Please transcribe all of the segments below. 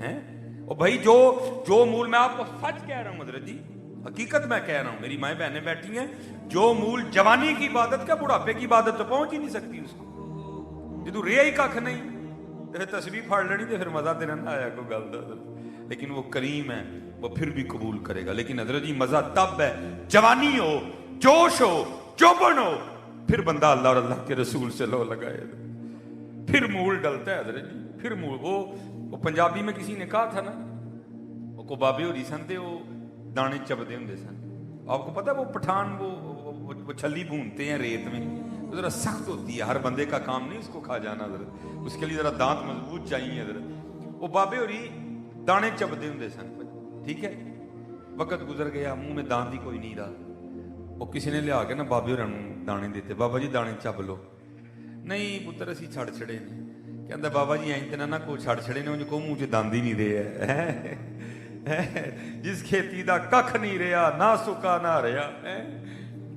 हैं? और भाई जो मूल, मैं आपको सच कह रहा हूं हजरत जी, हकीकत मैं कह रहा हूं, मेरी माएँ बहनें बैठी हैं, जो मूल जवानी की इबादत का बुढ़ापे की इबादत तो पहुंच ही नहीं सकती उसको। जो रेहा ही कख नहीं तो फिर तस्वीर फाड़ लेनी तो फिर मजा तो ना आया कोई गल का। लेकिन वो करीम है, वो फिर भी कबूल करेगा। लेकिन हजरत जी मजा तब है जवानी हो, जोश हो, चौबन हो, फिर बंदा अल्लाह और अल्लाह के रसूल से लो लगाए, फिर मूल डलता है हजरत जी, फिर मूल। वो पंजाबी में किसी ने कहा था ना, वो को बाबे होरी सन थे, वो दाने चबते होंगे सन। आपको पता है वो पठान वो छली भूनते हैं रेत में, वो जरा सख्त होती है, हर बंदे का काम नहीं उसको खा जाना, जरा उसके लिए जरा दांत मजबूत चाहिए। जरा वो बाबे होरी दाने चबते होंगे सन, ठीक है। वक्त गुजर गया, मुंह में दांत ही कोई नहीं रहा। वो किसी ने लिया के ना बाबे होਰਾਂ ਨੂੰ दाने देते, बाबा जी दाने चब लो। नहीं पुत्र असी छड़ छड़े ने। कहता बाबा जी ऐं तो ना को छड़ छड़े ने, को मुंह च दंद ही नहीं रहे है। जिस खेती का कख नहीं रहा, ना सुका ना रहा है,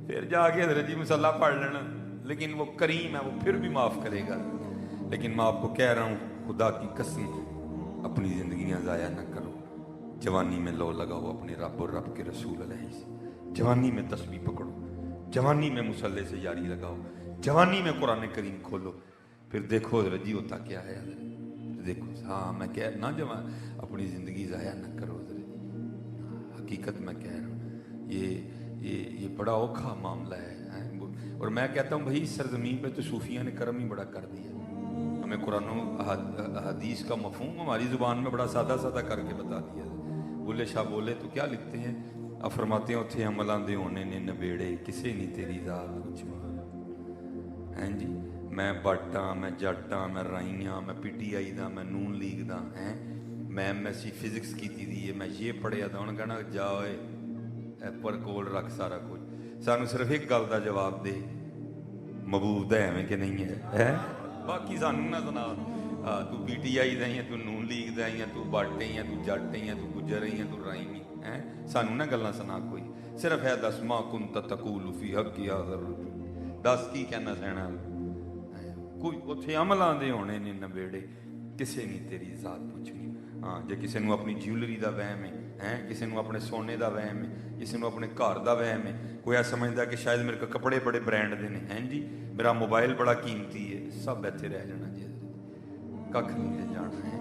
फिर जाके हजरत जी मसला पढ़ लेना। लेकिन वो करीम है, वो फिर भी माफ करेगा। लेकिन मैं आपको कह रहा हूँ, खुदा की कसम, अपनी जिंदगियां जाया ना करो। जवानी में लो लगाओ अपने रब और रब के रसूल अलैहि से। जवानी में तस्बीह पकड़ो, जवानी में मुसल्ले से यारी लगाओ, जवानी में कुरान करीम खोलो, फिर देखो हजरत जी होता क्या है। देखो हाँ मैं कह ना, जवान अपनी ज़िंदगी ज़ाया न करो हजरत जी, हकीकत मैं कह रहा हूँ। ये बड़ा औखा मामला है। और मैं कहता हूँ भाई सरजमीन पे तो सूफिया ने कर्म ही बड़ा कर दिया। हमें कुरान हदीस का मफहूम हमारी ज़ुबान में बड़ा सादा सादा करके बता दिया। बुल्ले शाह बोले तो क्या लिखते हैं, अब फरमाते हैं उथे अमलां दे होने ने नबेड़े, किसे नहीं तेरी जात पुछवा। हैं जी, मैं बट हाँ, मैं जट हाँ, मैं राई हाँ, मैं PTI दा, मैं नून लीग दा, हैं मैं MSc फिजिक्स की दी है, मैं ये पढ़िया था। उन्होंने कहना जाओ पर कोल रख सारा कुछ, सानू सिर्फ एक गल का जवाब दे, महबूब है एवं कि नहीं है, बाकी सानू ना सुना। तू PTI दा ही है, तू नून लीग दा ही है, तू बट ही है, तू जट ही है, तू गुजर ही है, तू राई है, सानू ना गल्लां सुना। कोई सिर्फ है दस मां कुंत तकूल फी हक या दस की कहना सहना। कोई उत्थे अमलां दे होने ने नबेड़े, किसे नहीं तेरी जात पुछनी। हाँ जे किसी को अपनी ज्यूलरी का वहम है, किसी को अपने सोने का वहम है, किसी को अपने घर का वहम है, कोई ऐसा समझदा कि शायद मेरे को कपड़े बड़े ब्रांड के हैं जी, मेरा मोबाइल बड़ा कीमती है, सब इत्थे रह जाना जी, कख नहीं ले जाना है।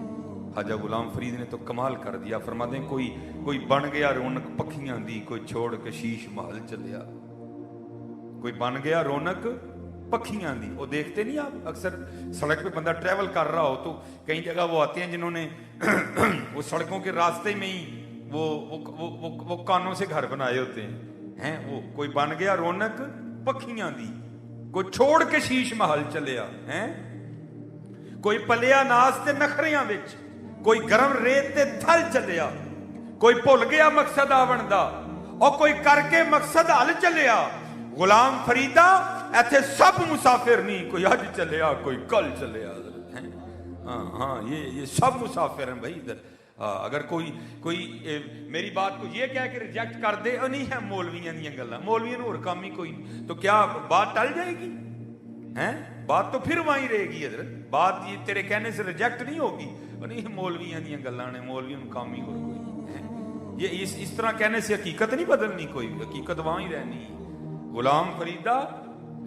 ख्वाजा गुलाम फरीद ने तो कमाल कर दिया, फरमाते कोई बन गया रौनक पखियां दी, कोई छोड़ के शीश महल चलिया। कोई बन गया रौनक पखियां दी। वो देखते नहीं आप अक्सर सड़क पे बंदा ट्रैवल कर रहा हो तो कई जगह वो आते हैं जिन्होंने वो सड़कों के रास्ते में ही वो कानों से घर बनाए होते हैं। वो कोई बन गया रौनक पखियां दी, कोई छोड़ के शीश महल चलिया, हैं कोई पलिया नास ते नखरियां विच, कोई गरम रेत ते थल चलिया, कोई भुल गया मकसद आवन दा, और कोई करके मकसद हल चलिया। गुलाम फरीदा ऐथे सब मुसाफिर नहीं, कोई अज चलिया कोई कल चलिया। हाँ ये सब मुसाफिर हैं भाई इधर। अगर कोई मेरी बात को ये कह के रिजेक्ट कर दे, नहीं है मौलवियां दी गल्लां, मौलवियां नूं होर काम ही कोई नहीं, तो क्या बात टल जाएगी? हैं बात तो फिर वहीं रहेगी हजरत, बात ये तेरे कहने से रिजेक्ट नहीं होगी। नहीं मौलवियां दी गल्लां ने, मौलवियों नूं काम ही होर कोई नहीं। ये इस तरह कहने से हकीकत नहीं बदलनी, कोई हकीकत वहीं रहनी। गुलाम फरीदा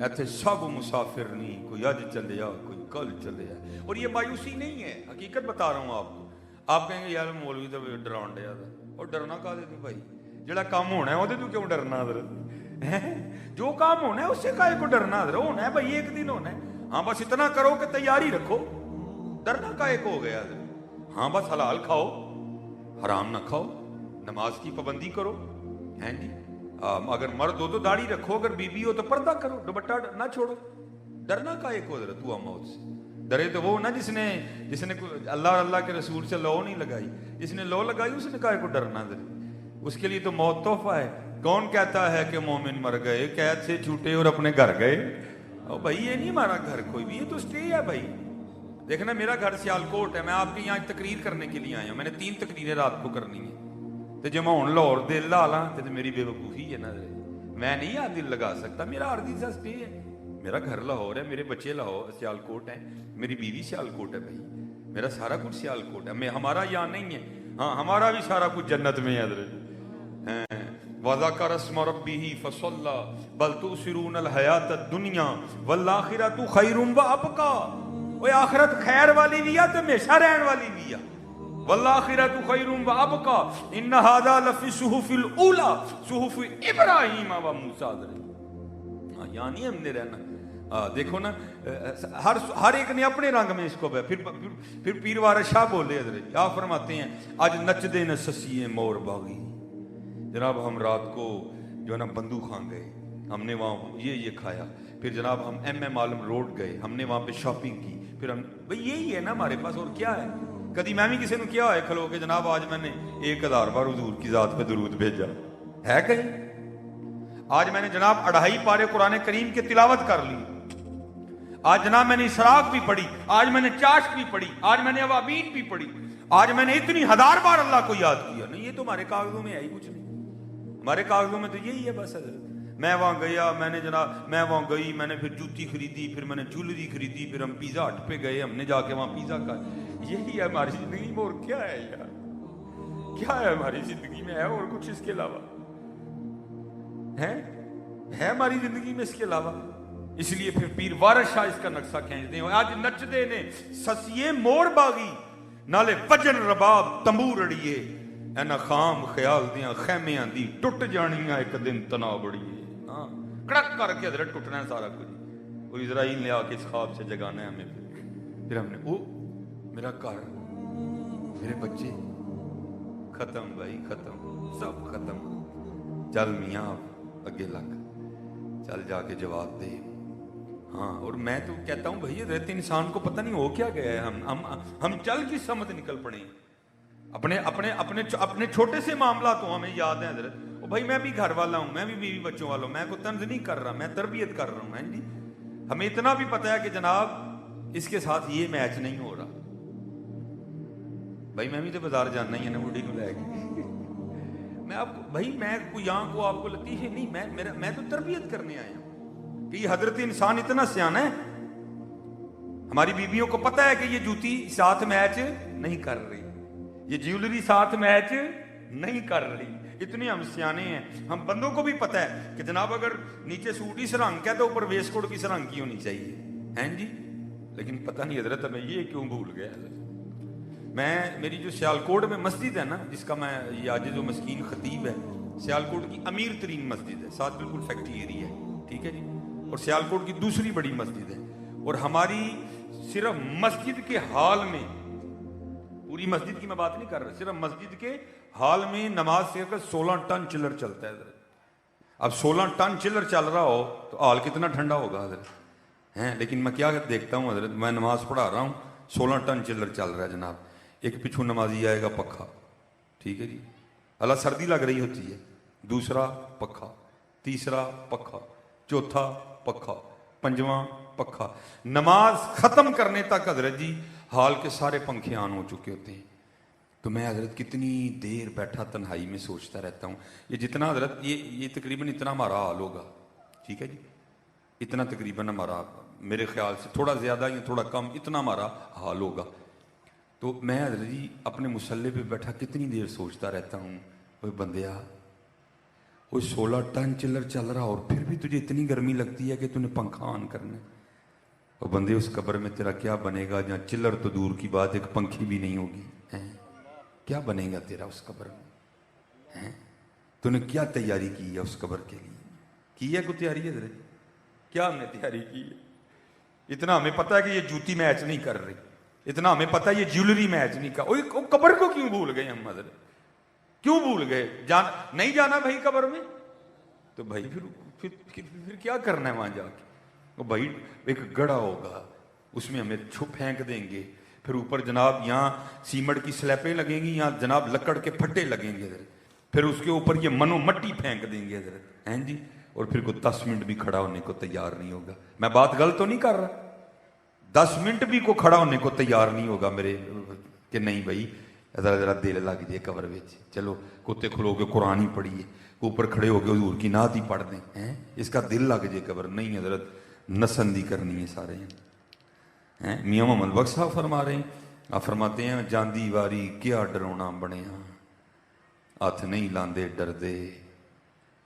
ऐथे सब मुसाफिर नहीं, कोई अज चलिया कोई कल चलिया। और ये मायूसी नहीं है, हकीकत बता रहा हूँ आपको। आप कहेंगे यार मौलवी तो डराउन दिया, और डरना काहदे तू भाई, जिहड़ा काम होना है ਉਹਦੇ तू क्यों डरना? जो काम होना है उससे काहे को डरना? होना है भाई, एक दिन होना है। हाँ बस इतना करो कि तैयारी रखो, डरना काहे को हो गया? हाँ बस हलाल खाओ, हराम ना खाओ, नमाज की पाबंदी करो, हैं जी। अगर मर्द हो तो दाढ़ी रखो, अगर बीबी हो तो पर्दा करो, दुपट्टा ना छोड़ो। डरना काहे को? तू मौत से डरे तो वो ना जिसने अल्लाह के रसूल से लौ नहीं लगाई, जिसने लौ लगाई उसने काहे को डरना? उसके लिए तो मौत तोहफा है। कौन कहता है कि मोमिन मर गए, कैद से छूटे और अपने घर गए? और भाई ये नहीं हमारा घर कोई भी, ये तो स्टे है भाई। देखना मेरा घर सियालकोट है, मैं आपके यहाँ तकरीर करने के लिए आया हूँ, मैंने 3 तकरीरें रात को करनी है। तो जो मैं हूँ लाहौर दिल ला ला तो मेरी बेवकूफ़ी है ना, मैं नहीं यहाँ दिल लगा सकता। मेरा आर्दी सा स्टे है, मेरा घर लाहौर है, मेरे बच्चे लाहौर सियालकोट हैं, मेरी बीवी सियालकोट है भाई। میرا سارا کچھ سیالکوٹ ہے، ہمارا یہاں نہیں ہے، ہاں ہمارا بھی سارا کچھ جنت میں ہے حضرت۔ وَذَكَرَ اسْمَ رَبِّهِ فَصَلَّى بَلْ تُؤْثِرُونَ الْحَيَاةَ الدُّنْيَا وَالْآخِرَةُ خَيْرٌ وَأَبْقَىٰ۔ وہ آخرت خیر والی بھی ہے تو ہمیشہ رہن والی بھی ہے۔ وَالْآخِرَةُ خَيْرٌ وَأَبْقَىٰ إِنَّ هَذَا لَفِي الصُّحُفِ الْأُولَىٰ صُحُفِ إِبْرَاهِيمَ وَمُوسَىٰ۔ یہاں نہیں ہم نے رہنا۔ دیکھو نا، ہر ایک نے اپنے رنگ میں اس کو پھر پیر وارث شاہ بولے حضرت، آپ فرماتے ہیں آج نچ دے نہ سسیے مور باغی۔ جناب ہم رات کو جو ہے نا بندو خان گئے، ہم نے وہاں یہ کھایا، پھر جناب ہم ایم عالم روڈ گئے، ہم نے وہاں پہ شاپنگ کی، پھر ہم بھئی یہی ہے نا ہمارے پاس، اور کیا ہے؟ کدی میں بھی کسی نے کیا ہے کھلو کہ جناب آج میں نے 1000 بار حضور کی ذات پہ درود بھیجا ہے کہیں؟ آج میں نے جناب 2.5 پارے قرآن کریم کی تلاوت کر لی، آج جناب میں نے اسراف بھی پڑھی، آج میں نے چاشت بھی پڑھی، آج میں نے اوابین بھی پڑھی، آج میں نے اتنی 1000 بار اللہ کو یاد کیا۔ نہیں، یہ تو ہمارے کاغذوں میں ہے ہی کچھ نہیں، ہمارے کاغذوں میں تو یہی ہے بس حضرت۔ میں وہاں گیا، میں وہاں گئی، میں نے پھر جوتی خریدی، پھر میں نے جولری خریدی، پھر ہم پیزا ہٹ پہ گئے، ہم نے جا کے وہاں پیزا کھایا۔ یہی ہے ہماری زندگی میں، اور کیا ہے یار؟ کیا ہے ہماری زندگی میں؟ ہے اور کچھ اس کے علاوہ؟ ہے ہماری زندگی میں اس کے علاوہ؟ اس لیے پھر پیر وارث شاہ اس کا نقشہ کھینچتے ہیں، آج نچ دے نے سسیے مور باغی نالے وجن رباب تمبور اڑیے، اینا خام خیال دیاں خیمیاں دی ٹوٹ جانیاں ایک دن تنا بڑیے۔ ہاں کڑک کر کے حضرت ٹوٹنا ہے سارا کچھ، اور اسرائیل نے آ کے اس خواب سے جگانا ہے ہمیں۔ پھر ہم نے او میرا گھر، میرے بچے ختم، بھائی ختم، سب ختم۔ چل میاں اگے لگ، چل جا کے جواب دے۔ ہاں، اور میں تو کہتا ہوں بھائی حضرت انسان کو پتہ نہیں ہو کیا گیا ہے، ہم چل کی سمت نکل پڑے ہیں۔ اپنے چھوٹے سے معاملات تو ہمیں یاد ہیں حضرت، او بھائی میں بھی گھر والا ہوں، میں بھی بیوی بچوں والا ہوں، میں کوئی طنز نہیں کر رہا، میں تربیت کر رہا ہوں۔ ہیں جی، ہمیں اتنا بھی پتہ ہے کہ جناب اس کے ساتھ یہ میچ نہیں ہو رہا۔ بھائی میں بھی تو بازار جانا ہی ہے نا، بوڑھی کو لے کے۔ میں آپ کو بھائی، میں کوئی یہاں کو آپ کو لطیف ہے نہیں، میں تو تربیت کرنے آیا ہوں کہ یہ حضرت انسان اتنا سیانا ہے۔ ہماری بیویوں کو پتہ ہے کہ یہ جوتی ساتھ میچ نہیں کر رہی، یہ جیولری ساتھ میچ نہیں کر رہی، اتنے ہم سیانے ہیں۔ ہم بندوں کو بھی پتہ ہے کہ جناب اگر نیچے سوٹ اس رنگ کا ہے تو اوپر ویسٹ کوٹ کس رنگ کی ہونی چاہیے، ہیں جی؟ لیکن پتہ نہیں حضرت ہمیں یہ کیوں بھول گیا حضرت۔ میری جو سیالکوٹ میں مسجد ہے نا، جس کا میں یہ عاجز و مسکین خطیب ہے، سیالکوٹ کی امیر ترین مسجد ہے، ساتھ بالکل فیکٹری ایریا ہے، ٹھیک ہے جی، اور سیالکوٹ کی دوسری بڑی مسجد ہے، اور ہماری صرف مسجد کے ہال میں، پوری مسجد کی میں بات نہیں کر رہا، صرف مسجد کے ہال میں نماز سے 16 ٹن چلر چلتا ہے حضرت۔ اب 16 ٹن چلر چل رہا ہو تو ہال کتنا ٹھنڈا ہوگا حضرت، ہیں؟ لیکن میں کیا دیکھتا ہوں حضرت، میں نماز پڑھا رہا ہوں، 16 ٹن چلر چل رہا ہے جناب، ایک پچھو نمازی آئے گا پکھا، ٹھیک ہے جی، اللہ سردی لگ رہی ہوتی ہے، دوسرا پکھا، تیسرا پکھا، چوتھا پکھا، پنجواں پکھا، نماز ختم کرنے تک حضرت جی حال کے سارے پنکھے آن ہو چکے ہوتے ہیں۔ تو میں حضرت کتنی دیر بیٹھا تنہائی میں سوچتا رہتا ہوں، یہ جتنا حضرت یہ تقریباً اتنا ہمارا حال ہوگا، ٹھیک ہے جی، اتنا تقریباً ہمارا، میرے خیال سے تھوڑا زیادہ یا تھوڑا کم، اتنا ہمارا حال ہوگا۔ تو میں حضرت جی اپنے مصلے پہ بیٹھا کتنی دیر سوچتا رہتا ہوں، وہ بندیا، وہ 16 ٹن چلر چل رہا اور پھر بھی تجھے اتنی گرمی لگتی ہے کہ تو نے پنکھا آن کرنا ہے۔ اور بندے اس قبر میں تیرا کیا بنے گا جہاں چلر تو دور کی بات، ایک پنکھی بھی نہیں ہوگی، ہیں؟ کیا بنے گا تیرا اس قبر میں؟ ہیں؟ تو نے کیا تیاری کی ہے اس قبر کے لیے؟ کی ہے کوئی تیاری حضرت؟ کیا ہم نے تیاری کی ہے؟ اتنا ہمیں پتہ ہے کہ یہ جوتی میچ نہیں کر رہی، اتنا ہمیں پتہ ہے یہ جیولری میچ نہیں کر، وہ قبر کو کیوں بھول گئے ہم حضرت؟ کیوں بھول گئے؟ نہیں جانا بھائی قبر میں تو بھائی پھر کیا کرنا ہے وہاں جا کے؟ وہ بھائی ایک گڑھا ہوگا، اس میں ہمیں پھینک دیں گے، پھر اوپر جناب یہاں سیمنٹ کی سلیپیں لگیں گی، یہاں جناب لکڑ کے پھٹے لگیں گے حضرت، پھر اس کے اوپر یہ منو مٹی پھینک دیں گے حضرت، ہیں جی، اور پھر کوئی 10 منٹ بھی کھڑا ہونے کو تیار نہیں ہوگا۔ میں بات غلط تو نہیں کر رہا؟ 10 منٹ بھی کو کھڑا ہونے کو تیار نہیں ہوگا میرے، کہ نہیں بھائی ذرا دل لگ جائے قبر وچ، چلو کتے کھلو کے قرآن ہی پڑھیے، اوپر کھڑے ہو کے حضور کی نعت ہی پڑھ دیں، ہیں اس کا دل لگ جائے قبر، نہیں حضرت، نسندی کرنی ہے سارے ہیں۔ میاں محمد بخش صاحب فرما رہے ہیں आप फरमाते हैं जांदी वारी क्या डराउना बनिया, हथ नहीं लांदे डरदे,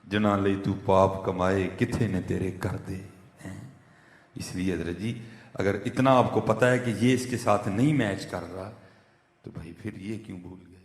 जिन्हां लई तू पाप कमाए किथे ने तेरे कर दे। इसलिए हजरत जी अगर इतना आपको पता है कि ये इसके साथ नहीं मैच कर रहा तो भाई फिर ये क्यों भूल गए।